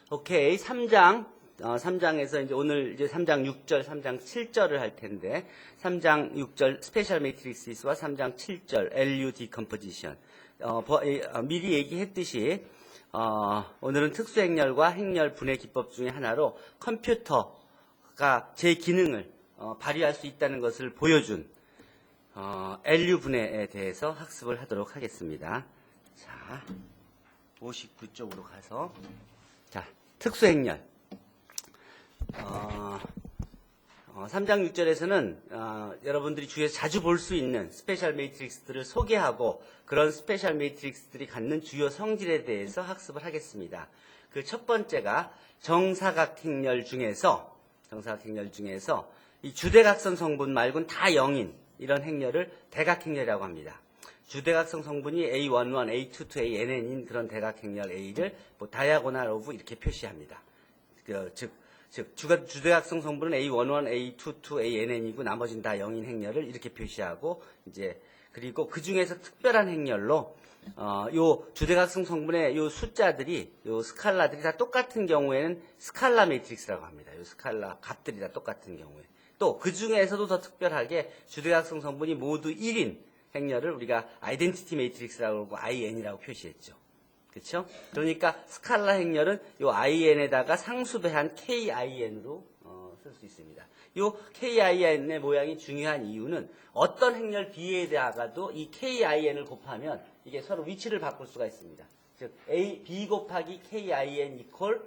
오케이. 3장. 3장에서 이제 오늘 이제 3장 6절, 3장 7절을 할 텐데, 3장 6절 스페셜 매트릭스와 3장 7절 LU 디컴포지션. 미리 얘기했듯이, 오늘은 특수행렬과 행렬 분해 기법 중에 하나로 컴퓨터가 제 기능을 발휘할 수 있다는 것을 보여준 LU 분해에 대해서 학습을 하도록 하겠습니다. 자, 59쪽으로 가서, 자, 특수행렬. 3장 6절에서는 여러분들이 주위에서 자주 볼 수 있는 스페셜 매트릭스들을 소개하고 그런 스페셜 매트릭스들이 갖는 주요 성질에 대해서 학습을 하겠습니다. 그 첫 번째가 정사각행렬 중에서 이 주대각선 성분 말고는 다 0인 이런 행렬을 대각행렬이라고 합니다. 주대각선 성분이 A11, A22, ANN인 그런 대각행렬 A를 뭐 다이아고널 오브 이렇게 표시합니다. 즉 주대각성 성분은 A11, A22, ANN이고 나머지는 다 0인 행렬을 이렇게 표시하고 이제 그리고 그 중에서 특별한 행렬로 요 주대각성 성분의 요 숫자들이 요 스칼라들이 다 똑같은 경우에는 스칼라 매트릭스라고 합니다. 요 스칼라 값들이 다 똑같은 경우에 또 그 중에서도 더 특별하게 주대각성 성분이 모두 1인 행렬을 우리가 아이덴티티 매트릭스라고 하고 IN이라고 표시했죠. 그렇죠? 그러니까 스칼라 행렬은 요 IN에다가 상수배한 KIN으로 쓸 수 있습니다. 요 KIN의 모양이 중요한 이유는 어떤 행렬 B에다가도 이 KIN을 곱하면 이게 서로 위치를 바꿀 수가 있습니다. 즉 B 곱하기 KIN 이퀄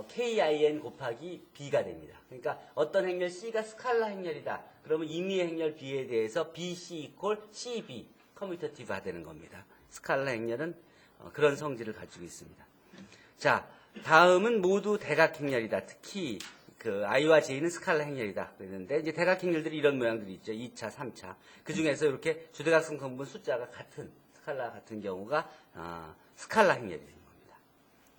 KIN 곱하기 B가 됩니다. 그러니까 어떤 행렬 C가 스칼라 행렬이다. 그러면 임의의 행렬 B에 대해서 BC 이퀄 CB 커뮤테이티브가 되는 겁니다. 스칼라 행렬은 그런 성질을 가지고 있습니다. 자, 다음은 모두 대각행렬이다. 특히 그 I와 J는 스칼라 행렬이다. 그랬는데 이제 대각행렬들이 이런 모양들이 있죠. 2차, 3차. 그 중에서 이렇게 주대각성 성분 숫자가 같은 스칼라 같은 경우가 스칼라 행렬이 됩니다.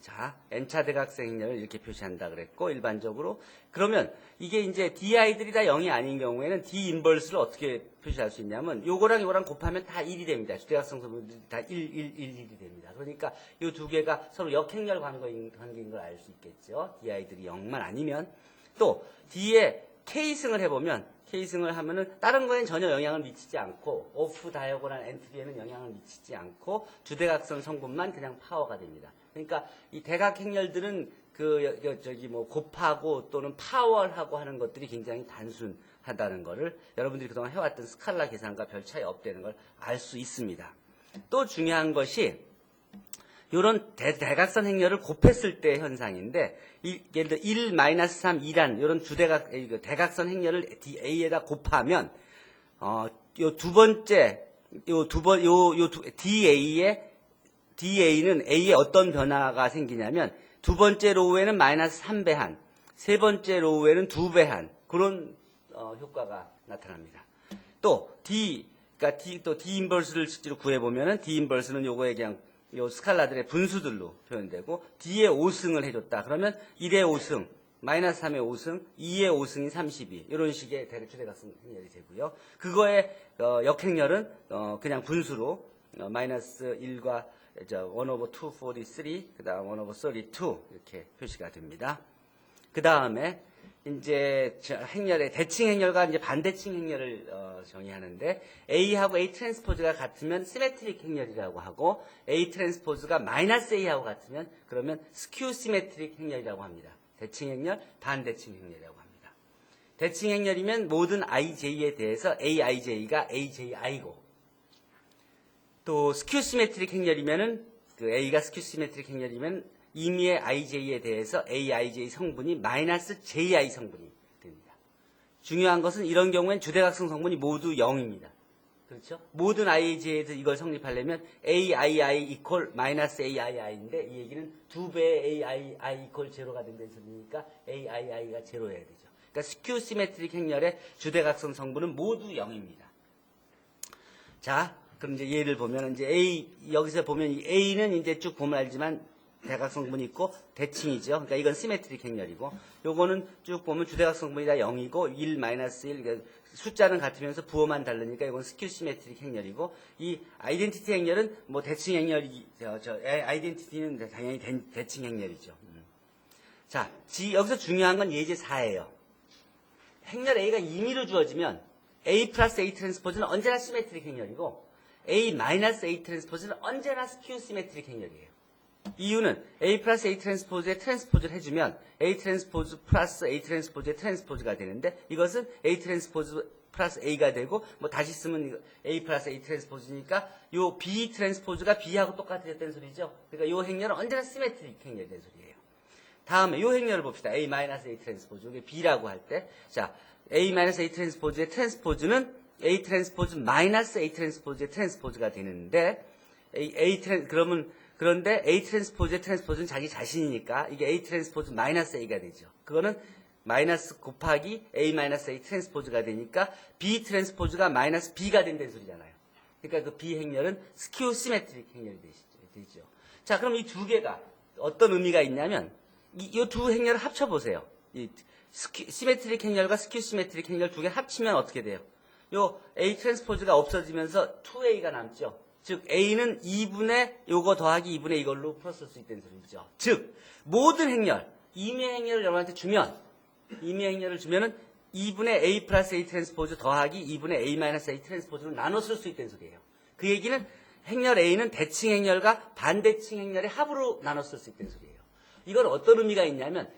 자, N차 대각선 행렬을 이렇게 표시한다 그랬고, 일반적으로. 그러면 이게 이제 DI들이 다 0이 아닌 경우에는 D 인버스를 어떻게 표시할 수 있냐면, 요거랑 요거랑 곱하면 다 1이 됩니다. 주대각성 성분들이 다 1이 됩니다. 그러니까 요 두 개가 서로 역행렬 관계인 걸 알 수 있겠죠. DI들이 0만 아니면. 또, D에 K승을 해보면, K승을 하면은 다른 거엔 전혀 영향을 미치지 않고, 오프 다이어고널 엔트리에는 영향을 미치지 않고, 주대각선 성분만 그냥 파워가 됩니다. 그러니까 이 대각행렬들은 곱하고 또는 파워하고 하는 것들이 굉장히 단순하다는 거를 여러분들이 그동안 해왔던 스칼라 계산과 별 차이 없다는 걸 알 수 있습니다. 또 중요한 것이 이런 대각선 행렬을 곱했을 때 현상인데 예를 들어 1, 3, 2란 이런 대각선 행렬을 A에다 곱하면 요 두 번째 DA는 A에 어떤 변화가 생기냐면 두 번째 로우에는 마이너스 3배한, 세 번째 로우에는 2배한 그런 효과가 나타납니다. 또 그러니까 D 인버스를 실제로 구해보면은 D 인버스는 요거에 그냥 요 스칼라들의 분수들로 표현되고 D의 5승을 해줬다. 그러면 1의 5승, 마이너스 3의 5승, 2의 5승이 32 이런 식의 주대각선 행렬이 되고요. 그거의 역행렬은 그냥 분수로 마이너스 1과 1/243, 그 다음 1/32 이렇게 표시가 됩니다. 그 다음에 이제 행렬의 대칭 행렬과 이제 반대칭 행렬을 정의하는데 A하고 A 트랜스포즈가 같으면 시메트릭 행렬이라고 하고 A 트랜스포즈가 마이너스 A하고 같으면 그러면 스큐 시메트릭 행렬이라고 합니다. 대칭 행렬, 반대칭 행렬이라고 합니다. 대칭 행렬이면 모든 IJ에 대해서 AIJ가 AJI고 또 스큐 시메트릭 행렬이면은 그 A가 스큐 시메트릭 행렬이면 임의의 IJ에 대해서 AIJ 성분이 마이너스 JI 성분이 됩니다. 중요한 것은 이런 경우엔 주대각성 성분이 모두 0입니다. 그렇죠? 모든 IJ에서 이걸 성립하려면 AII 이퀄 마이너스 AII인데 이 얘기는 2배의 AII 이퀄 제로가 된다는 소리니까 AII가 제로여야 되죠. 그러니까 스큐 시메트릭 행렬의 주대각성 성분은 모두 0입니다. 자, 그럼 이제 예를 보면 이제 여기서 보면 이 A는 이제 쭉 보면 알지만 대각성분이 있고 대칭이죠. 그러니까 이건 시메트릭 행렬이고 요거는 쭉 보면 주대각성분이 다 0이고 1, 마이너스 1 그러니까 숫자는 같으면서 부호만 다르니까 이건 스큐 시메트릭 행렬이고 이 아이덴티티 행렬은 뭐 대칭 행렬이 아이덴티티는 당연히 대칭 행렬이죠. 자, 여기서 중요한 건 예제 4예요. 행렬 A가 임의로 주어지면 A 플러스 A 트랜스포즈는 언제나 시메트릭 행렬이고 A 마이너스 A 트랜스포즈는 언제나 스큐 시메트릭 행렬이에요. 이유는 A 플러스 A 트랜스포즈에 트랜스포즈를 해주면 A 트랜스포즈 플러스 A 트랜스포즈의 트랜스포즈가 되는데 이것은 A 트랜스포즈 플러스 A가 되고 뭐 다시 쓰면 A 플러스 A 트랜스포즈니까 요 B 트랜스포즈가 B하고 똑같아졌다는 소리죠. 그러니까 요 행렬은 언제나 시메트릭 행렬이 된 소리예요. 다음에 요 행렬을 봅시다. A 마이너스 A 트랜스포즈. 이게 B라고 할 때 자 A 마이너스 A 트랜스포즈의 트랜스포즈는 A 트랜스포즈 마이너스 A 트랜스포즈의 트랜스포즈가 되는데 그런데 A 트랜스포즈의 트랜스포즈는 자기 자신이니까 이게 A 트랜스포즈 마이너스 A가 되죠. 그거는 마이너스 곱하기 A 마이너스 A 트랜스포즈가 되니까 B 트랜스포즈가 마이너스 B가 된다는 소리잖아요. 그러니까 그 B 행렬은 스큐 시메트릭 행렬이 되죠. 자, 그럼 이 두 개가 어떤 의미가 있냐면 이 두 행렬을 합쳐보세요. 이 시메트릭 행렬과 스큐 시메트릭 행렬 두 개 합치면 어떻게 돼요? 요 A 트랜스포즈가 없어지면서 2A가 남죠. 즉 A는 2분의 요거 더하기 2분의 이걸로 풀었을 수 있다는 소리죠. 즉 모든 행렬, 임의 행렬을 여러분한테 주면 임의 행렬을 주면은 2분의 A 플러스 A 트랜스포즈 더하기 2분의 A 마이너스 A 트랜스포즈로 나눠 쓸 수 있다는 소리예요. 그 얘기는 행렬 A는 대칭 행렬과 반대칭 행렬의 합으로 나눠 쓸 수 있다는 소리예요. 이건 어떤 의미가 있냐면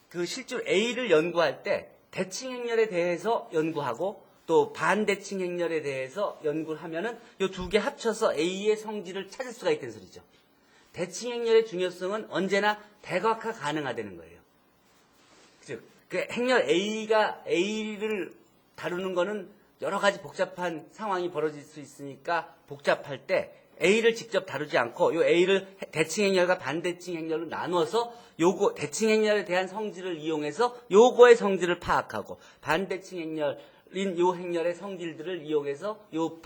그 실제로 A를 연구할 때 대칭 행렬에 대해서 연구하고 또 반대칭 행렬에 대해서 연구를 하면은 이 두 개 합쳐서 A의 성질을 찾을 수가 있다는 소리죠. 대칭 행렬의 중요성은 언제나 대각화 가능하다는 거예요. 즉, 그 행렬 A가 A를 다루는 거는 여러 가지 복잡한 상황이 벌어질 수 있으니까 복잡할 때 A를 직접 다루지 않고 요 A를 대칭 행렬과 반대칭 행렬로 나눠서 요거 대칭 행렬에 대한 성질을 이용해서 요거의 성질을 파악하고 반대칭 행렬인 요 행렬의 성질들을 이용해서 요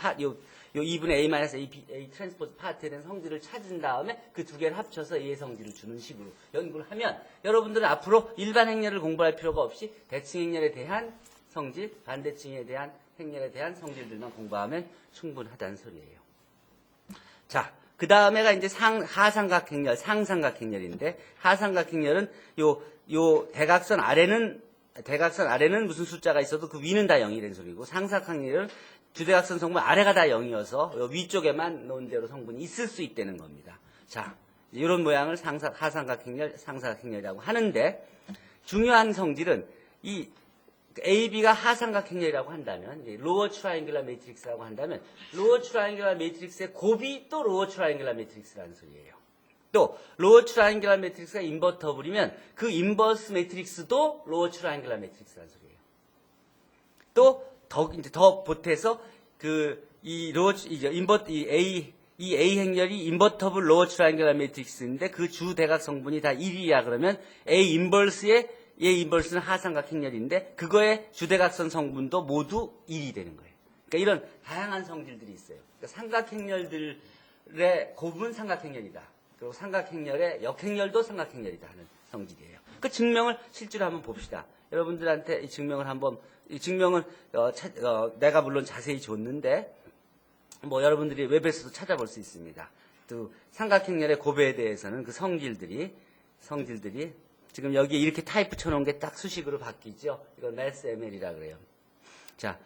2분의 A 마이너스 A 트랜스포즈 파트에 대한 성질을 찾은 다음에 그 두 개를 합쳐서 A의 성질을 주는 식으로 연구를 하면 여러분들은 앞으로 일반 행렬을 공부할 필요가 없이 대칭 행렬에 대한 성질, 반대칭에 대한 행렬에 대한 성질들만 공부하면 충분하다는 소리예요. 자, 그 다음에가 이제 하삼각 행렬, 상삼각 행렬인데 하삼각 행렬은 요 대각선 아래는 무슨 숫자가 있어도 그 위는 다 0이 된 소리고 상삼각 행렬은 주대각선 성분 아래가 다 0이어서 위쪽에만 놓은 대로 성분이 있을 수 있다는 겁니다. 자, 이런 모양을 하삼각 행렬, 상삼각 행렬이라고 하는데 중요한 성질은 이 AB가 하삼각 행렬이라고 한다면 로어 트라이앵글러 매트릭스라고 한다면 로어 트라이앵글러 매트릭스의 곱이 또 로어 트라이앵글러 매트릭스라는 소리예요. 또 로어 트라이앵글러 매트릭스가 인버터블이면 그 인버스 매트릭스도 로어 트라이앵글러 매트릭스라는 소리예요. 또 더 보태서 이 A 행렬이 인버터블 로어 트라이앵글러 매트릭스인데 그 주 대각 성분이 다 1이야 그러면 A 인버스의 얘 인버스는 하삼각 행렬인데 그거의 주대각선 성분도 모두 1이 되는 거예요. 그러니까 이런 다양한 성질들이 있어요. 그러니까 삼각 행렬들의 곱은 삼각 행렬이다. 그리고 삼각 행렬의 역행렬도 삼각 행렬이다 하는 성질이에요. 그 증명을 실제로 한번 봅시다. 여러분들한테 이 증명을 내가 물론 자세히 줬는데 뭐 여러분들이 웹에서도 찾아볼 수 있습니다. 또 삼각 행렬의 곱에 대해서는 그 성질들이 지금 여기에 이렇게 타입 붙여놓은 게 딱 수식으로 바뀌죠. 이건 mass ML이라 그래요. 자,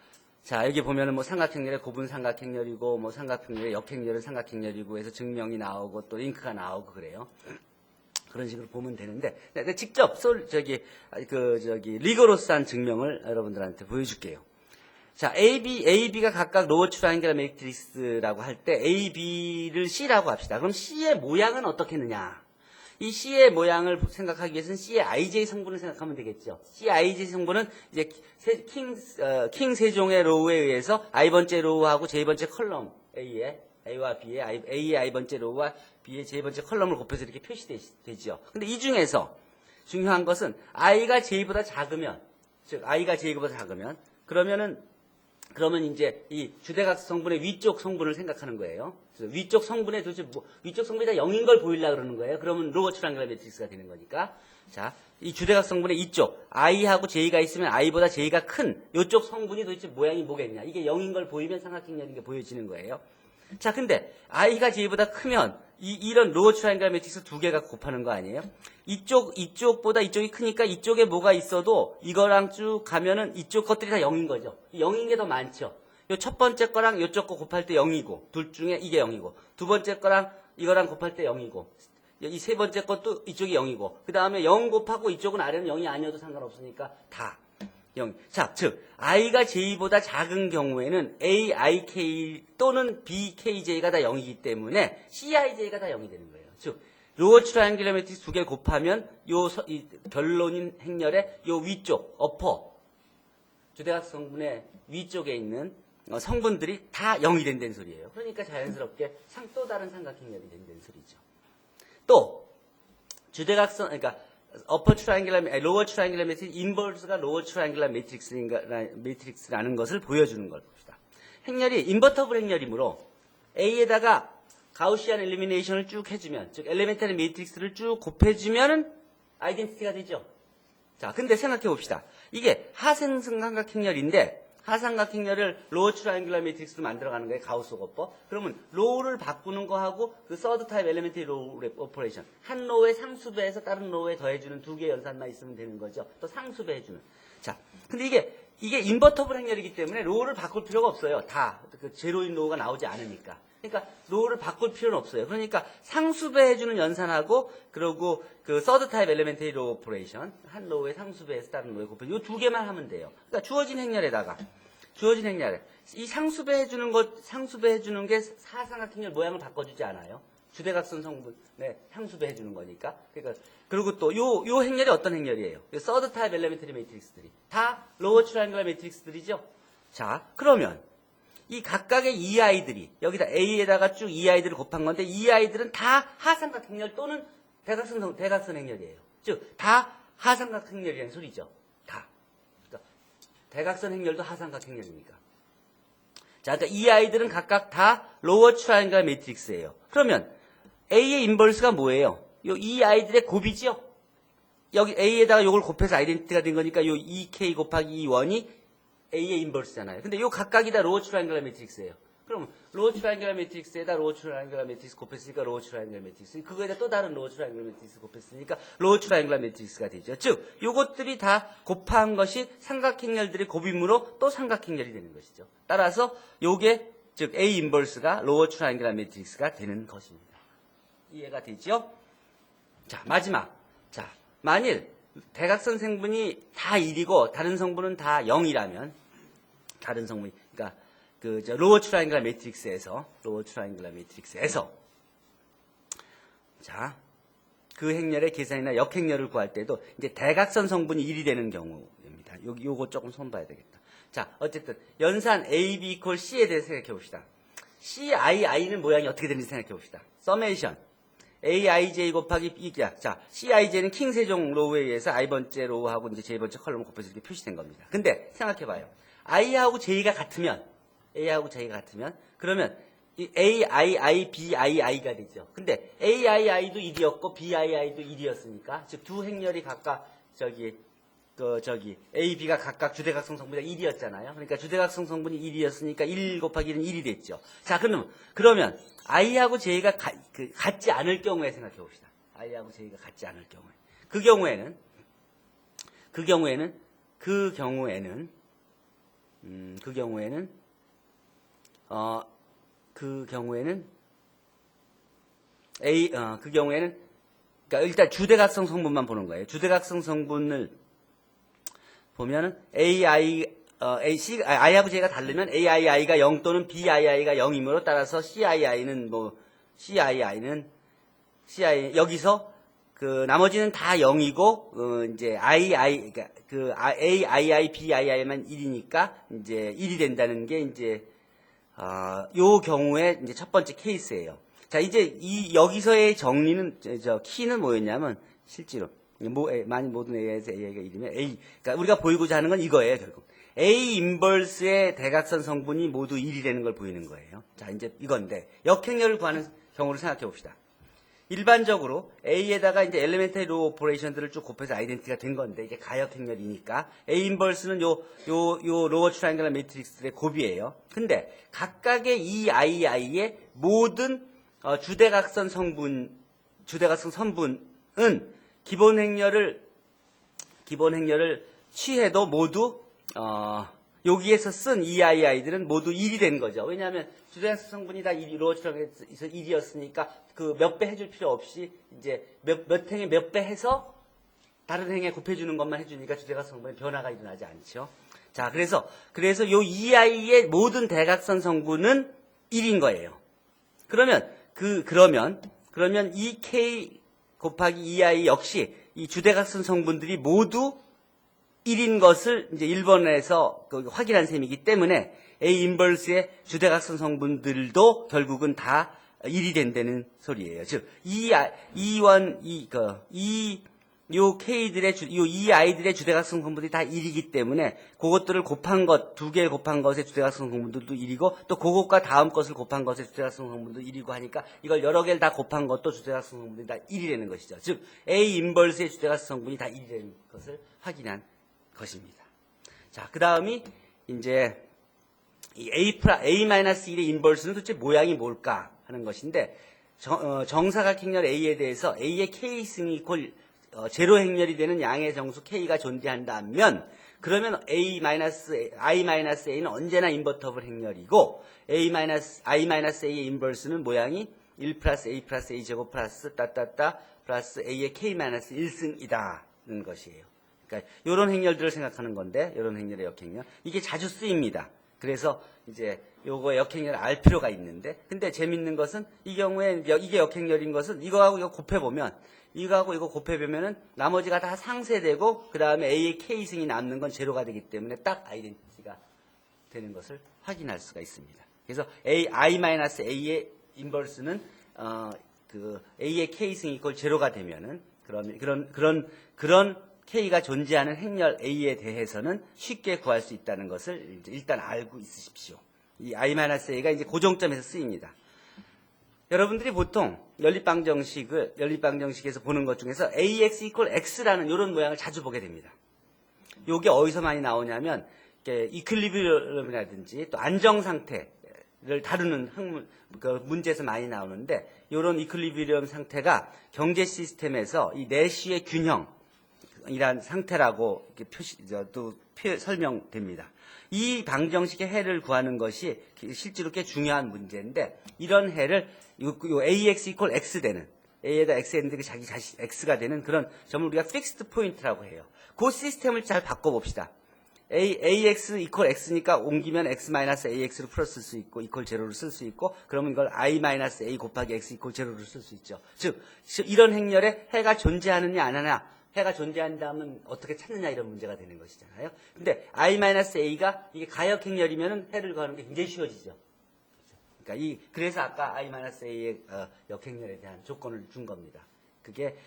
여기 보면은 뭐 삼각행렬의 곱은 삼각행렬이고, 뭐 삼각행렬의 역행렬은 삼각행렬이고 해서 증명이 나오고 또 링크가 나오고 그래요. 그런 식으로 보면 되는데, 직접 리거로스한 증명을 여러분들한테 보여줄게요. 자, AB가 각각 로어 트라이앵글러 매트릭스라고 할 때 AB를 C라고 합시다. 그럼 C의 모양은 어떻게 했느냐? 이 C의 모양을 생각하기 위해서는 C의 IJ 성분을 생각하면 되겠죠. C의 IJ 성분은 이제 킹 세종의 로우에 의해서 I번째 로우하고 J번째 컬럼 A와 B의 A의 I번째 로우와 B의 J번째 컬럼을 곱해서 이렇게 표시되죠. 근데 이 중에서 중요한 것은 I가 J보다 작으면, 즉 I가 J보다 작으면 그러면 이제 이 주대각 성분의 위쪽 성분을 생각하는 거예요. 그래서 위쪽 성분에 도대체 위쪽 성분이 다 0인 걸 보이려고 그러는 거예요. 그러면 로어 트라이앵글러 매트릭스가 되는 거니까. 자, 이 주대각 성분의 이쪽 I하고 J가 있으면 I보다 J가 큰 이쪽 성분이 도대체 모양이 뭐겠냐. 이게 0인 걸 보이면 삼각행렬인 게 보여지는 거예요. 자, 근데 i가 j보다 크면 이런 로어 트라이앵글 매트릭스 두 개가 곱하는 거 아니에요? 이쪽보다 이쪽이 크니까 이쪽에 뭐가 있어도 이거랑 쭉 가면은 이쪽 것들이 다 0인 거죠. 0인 게 더 많죠. 요 첫 번째 거랑 요쪽 거 곱할 때 0이고, 둘 중에 이게 0이고, 두 번째 거랑 이거랑 곱할 때 0이고, 이 세 번째 것도 이쪽이 0이고, 그 다음에 0 곱하고 이쪽은 아래는 0이 아니어도 상관없으니까 다 0. 자, 즉, i가 j보다 작은 경우에는 a, i, k 또는 b, k, j가 다 0이기 때문에 c, i, j가 다 0이 되는 거예요. 즉, 로어 트라이앵귤러 매트릭스 두 개 곱하면 이 결론인 행렬의 요 위쪽, 어퍼, 주대각 성분의 위쪽에 있는 성분들이 다 0이 된다는 소리예요. 그러니까 자연스럽게 또 다른 삼각행렬이 된다는 소리죠. 또 주대각선, 그러니까 로어 트라이앵귤러 매트릭스 인버스가 로어 트라이앵귤러 매트릭스라는 것을 보여주는 걸 봅시다. 행렬이 인버터블 행렬이므로 A에다가 가우시안 엘리미네이션을 쭉 해주면, 즉 엘레멘터리 매트릭스를 쭉 곱해주면은 아이덴티티가 되죠. 자, 근데 생각해 봅시다. 이게 하생삼각행렬인데 하삼각행렬을 로어 트라이앵귤러 매트릭스로 만들어가는 거예요. 가우스 어퍼. 그러면 로우를 바꾸는 거하고 그 서드 타입 엘레멘터리 로우 오퍼레이션, 한 로우의 상수배해서 다른 로우에 더해주는 두 개의 연산만 있으면 되는 거죠. 또 상수배해주는. 자, 근데 이게 인버터블 행렬이기 때문에 로우를 바꿀 필요가 없어요. 다 그 제로인 로우가 나오지 않으니까. 그러니까 로우를 바꿀 필요는 없어요. 그러니까 상수배해주는 연산하고 그리고 그 서드 타입 엘레멘터리 로우 오퍼레이션, 한 로우의 상수배해서 다른 로우에 곱해, 이 두 개만 하면 돼요. 그러니까 주어진 행렬에 이 상수배해주는 게 사삼각행렬 모양을 바꿔주지 않아요. 주대각선 성분에 상수배해주는 거니까. 그러니까 그리고 또 요 행렬이 어떤 행렬이에요? 서드 타입 엘레멘터리 매트릭스들이 다 로어 트라이앵글러 매트릭스들이죠. 자, 그러면 이 각각의 이 아이들이 여기다 A에다가 쭉 이 아이들을 곱한 건데 이 아이들은 다 하삼각행렬 또는 대각선 행렬이에요. 즉 다 하삼각행렬이라는 소리죠. 다. 그러니까 대각선 행렬도 하삼각행렬이니까. 자, 그러니까 이 아이들은 각각 다 로어 트라이앵글 매트릭스예요. 그러면 A의 인버스가 뭐예요? 이 아이들의 곱이죠. 여기 A에다가 요걸 곱해서 아이덴티티가 된 거니까 요 2K 곱하기 2원이 A의 인버스잖아요. 근데 요 각각이 다 로어 트라이앵글 매트릭스예요. 그럼 로어 트라이앵글 매트릭스에다 로어 트라이앵글 매트릭스 곱했으니까 로어 트라이앵글 매트릭스, 그거에다 또 다른 로어 트라이앵글 매트릭스 곱했으니까 로어 트라이앵글 매트릭스가 되죠. 즉 요것들이 다 곱한 것이 삼각행렬들의 곱임으로 또 삼각행렬이 되는 것이죠. 따라서 요게 즉 A 인버스가 로어 트라이앵글 매트릭스가 되는 것입니다. 이해가 되죠? 자, 마지막. 자, 만일 대각선 성분이 다 1이고 다른 성분은 다 0이라면 다른 성분이, 그러니까 로어 트라이앵글 매트릭스에서 자, 그 행렬의 계산이나 역행렬을 구할 때도 이제 대각선 성분이 1이 되는 경우입니다. 요거 조금 손봐야 되겠다. 자, 어쨌든 연산 A, B 이퀄 C에 대해서 생각해 봅시다. CII는 모양이 어떻게 되는지 생각해 봅시다. 서메이션 AIJ 곱하기 B, 자, CIJ는 킹세종 로우에 의해서 I번째 로우하고 이제 J번째 컬럼을 곱해서 이렇게 표시된 겁니다. 근데 생각해봐요. I하고 J가 같으면, 그러면 이 AII, BII가 되죠. 근데 AII도 1이었고 BII도 1이었으니까, 즉 두 행렬이 각각 A, B가 각각 주대각성 성분이 1이었잖아요. 그러니까 주대각성 성분이 1이었으니까 1 곱하기 1은 1이 됐죠. 자, 그러면 I하고 J가 같지 않을 경우에 생각해 봅시다. I하고 J가 같지 않을 경우에. 그 경우에는 그러니까 일단 주대각성 성분만 보는 거예요. 주대각성 성분을 보면은 I하고 J가 다르면 AII가 0 또는 BII가 0이므로 따라서 CII는 여기서 나머지는 다 0이고 이제 그러니까 AII, BII만 1이니까 이제 1이 된다는 게 이제 요 경우에 이제 첫 번째 케이스예요. 자, 이제 여기서의 정리는 키는 뭐였냐면 실제로 많이 모든 A에서 A가 1이면 A. 그러니까 우리가 보이고자 하는 건 이거예요, 결국. A 인버스의 대각선 성분이 모두 1이 되는 걸 보이는 거예요. 자, 이제 이건데 역행렬을 구하는 경우를 생각해 봅시다. 일반적으로 A에다가 이제 엘리멘터리 로우 오퍼레이션들을 쭉 곱해서 아이덴티티가 된 건데 이게 가역 행렬이니까 A 인버스는 요 로어 트라이앵글러 매트릭스들의 곱이에요. 근데 각각의 이 II의 모든 주대각선 선분은 기본 행렬을 취해도 모두 여기에서 쓴 EII들은 모두 1이 된 거죠. 왜냐하면 주대각선 성분이 다 1이 로어처럼에서 1이었으니까 그 몇 배 해줄 필요 없이 이제 몇 행에 몇 배 해서 다른 행에 곱해주는 것만 해주니까 주대각선 성분에 변화가 일어나지 않죠. 자, 그래서 요 EI의 모든 대각선 성분은 1인 거예요. 그러면 이 K 곱하기 EI 역시 이 주대각선 성분들이 모두 1인 것을 이제 1번에서 확인한 셈이기 때문에 A 인버스의 주대각선 성분들도 결국은 다 1이 된다는 소리예요. 즉, 이 I들의 주대각선 성분들이 다 1이기 때문에 그것들을 곱한 것, 두 개를 곱한 것의 주대각선 성분들도 1이고 또 그것과 다음 것을 곱한 것의 주대각선 성분도 1이고 하니까 이걸 여러 개를 다 곱한 것도 주대각선 성분들이 다 1이라는 것이죠. 즉, A 인버스의 주대각선 성분이 다 1이라는 것을 확인한 것입니다. 자, 그 다음이 이제 이 A-1의 인버스는 도대체 모양이 뭘까 하는 것인데 정사각 행렬 A에 대해서 A의 K승이 이퀄 제로 행렬이 되는 양의 정수 K가 존재한다면 그러면 I-A는 언제나 인버터블 행렬이고 I-A의 인버스는 모양이 1 플러스 A 플러스 A 제곱 플러스 따따따 플러스 A의 K-1승이다는 것이에요. 그러니까 이런 행렬들을 생각하는 건데 이런 행렬의 역행렬 이게 자주 쓰입니다. 그래서 이제 요거 역행렬을 알 필요가 있는데 근데 재밌는 것은 이 경우에 이게 역행렬인 것은 이거하고 이거 곱해보면 이거하고 이거 곱해보면은 나머지가 다 상쇄되고 그 다음에 A의 K승이 남는 건 제로가 되기 때문에 딱 아이덴티티가 되는 것을 확인할 수가 있습니다. 그래서 I-A의 인버스는 A의 K승이 이퀄 제로가 되면은 그런 K가 존재하는 행렬 A에 대해서는 쉽게 구할 수 있다는 것을 일단 알고 있으십시오. 이 I-A가 이제 고정점에서 쓰입니다. 여러분들이 보통 연립방정식에서 보는 것 중에서 AX 이퀄 X라는 이런 모양을 자주 보게 됩니다. 이게 어디서 많이 나오냐면 이퀄리브리엄이라든지 또 안정상태를 다루는 문제에서 많이 나오는데 이런 이퀄리브리엄 상태가 경제 시스템에서 이 내시의 균형 이란 상태라고 이렇게 설명됩니다. 이 방정식의 해를 구하는 것이 실제로 꽤 중요한 문제인데 이런 해를 AX 이퀄 X 되는 A에다 X 했는데 자기 자신 X가 되는 그런 점을 우리가 픽스드 포인트라고 해요. 그 시스템을 잘 바꿔봅시다. AX 이퀄 X니까 옮기면 X-AX로 풀었을 수 있고 이퀄 제로를 쓸 수 있고 그러면 이걸 I-A 곱하기 X 이퀄 제로를 쓸 수 있죠. 즉 이런 행렬에 해가 존재하느냐 안 하느냐 해가 존재한다면 어떻게 찾느냐 이런 문제가 되는 것이잖아요. 근데 I-A가 이게 가역 행렬이면 해를 구하는 게 굉장히 쉬워지죠. 그러니까 그래서 아까 I-A의 역행렬에 대한 조건을 준 겁니다. 그게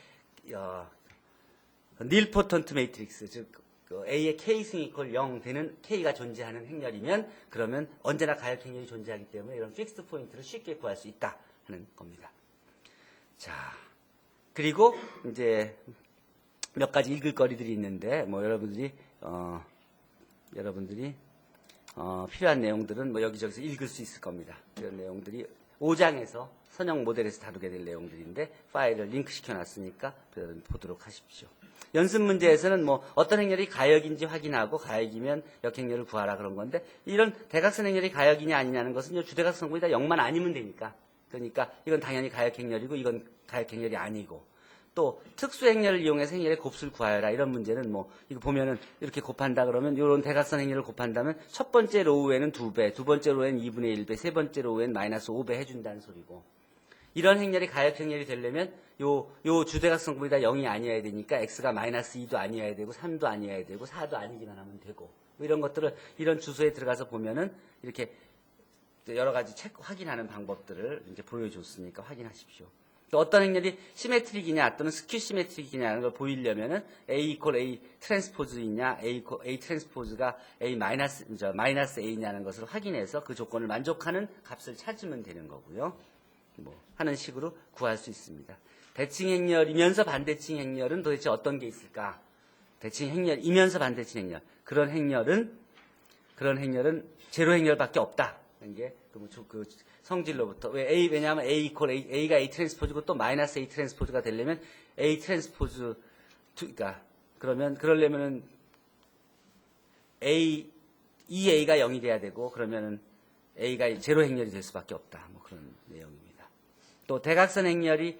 닐포턴트 매트릭스 즉 A의 K승 이퀄 0 되는 K가 존재하는 행렬이면 그러면 언제나 가역 행렬이 존재하기 때문에 이런 픽스드 포인트를 쉽게 구할 수 있다 하는 겁니다. 자, 그리고 이제 몇 가지 읽을 거리들이 있는데 뭐 여러분들이 필요한 내용들은 뭐 여기저기서 읽을 수 있을 겁니다. 이런 내용들이 5장에서 선형 모델에서 다루게 될 내용들인데 파일을 링크 시켜놨으니까 보도록 하십시오. 연습 문제에서는 뭐 어떤 행렬이 가역인지 확인하고 가역이면 역행렬을 구하라 그런 건데 이런 대각선 행렬이 가역이냐 아니냐는 것은 주대각선 성분이 다 0만 아니면 되니까 그러니까 이건 당연히 가역 행렬이고 이건 가역 행렬이 아니고 또 특수 행렬을 이용해서 행렬의 곱수를 구하여라 이런 문제는 뭐 이거 보면은 이렇게 곱한다 그러면 이런 대각선 행렬을 곱한다면 첫 번째 로우에는 2배, 두 번째 로우에는 2분의 1배, 세 번째 로우에는 마이너스 5배 해준다는 소리고 이런 행렬이 가역 행렬이 되려면 요 주대각선 성분이 다 0이 아니어야 되니까 x가 마이너스 2도 아니어야 되고 3도 아니어야 되고 4도 아니기만 하면 되고 뭐 이런 것들을 이런 주소에 들어가서 보면은 이렇게 여러 가지 확인하는 방법들을 이제 보여줬으니까 확인하십시오. 또 어떤 행렬이 시메트릭이냐 또는 스큐 시메트릭이냐는 걸 보이려면은 A 이퀄 A 트랜스포즈이냐 A 트랜스포즈가 A 마이너스 A냐는 것을 확인해서 그 조건을 만족하는 값을 찾으면 되는 거고요. 뭐 하는 식으로 구할 수 있습니다. 대칭 행렬이면서 반대칭 행렬은 도대체 어떤 게 있을까? 대칭 행렬이면서 반대칭 행렬. 그런 행렬은 제로 행렬밖에 없다. 이게 그 성질로부터 왜냐하면 A가 A 트랜스포즈고 또 마이너스 A 트랜스포즈가 되려면 A 트랜스포즈 그러니까 그러려면은 EA가 0이 돼야 되고 그러면은 A가 제로 행렬이 될 수밖에 없다. 뭐 그런 내용입니다. 또 대각선 행렬이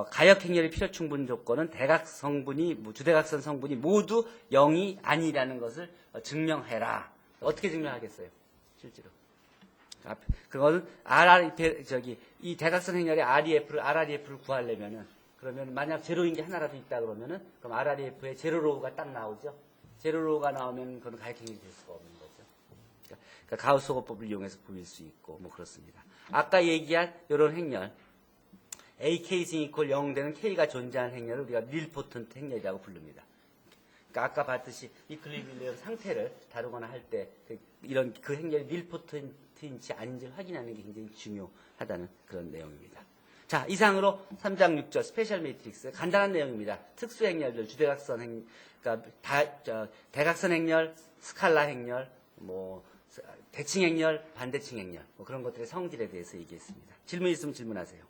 가역 행렬의 필요 충분 조건은 주대각선 성분이 모두 0이 아니라는 것을 증명해라. 어떻게 증명하겠어요? 실제로. 그거는 이 대각선 행렬의 RREF를 구하려면은 그러면 만약 제로인 게 하나라도 있다 그러면은 그럼 RREF에 제로로우가 딱 나오죠. 제로로우가 나오면 그건 가역 행렬이 될 수가 없는 거죠. 그러니까 가우스 호거법을 이용해서 보일 수 있고 뭐 그렇습니다. 아까 얘기한 이런 행렬 AK = 0 되는 K가 존재하는 행렬을 우리가 닐포턴트 행렬이라고 부릅니다. 그러니까 아까 봤듯이 이클리빌리엄 상태를 다루거나 할 때 이런 그 행렬이 닐포턴트인지 아닌지를 확인하는 게 굉장히 중요하다는 그런 내용입니다. 자, 이상으로 3장 6절 스페셜 매트릭스 간단한 내용입니다. 특수 행렬들, 주대각선 그러니까 대각선 행렬, 스칼라 행렬, 뭐 대칭 행렬, 반대칭 행렬 뭐 그런 것들의 성질에 대해서 얘기했습니다. 질문 있으면 질문하세요.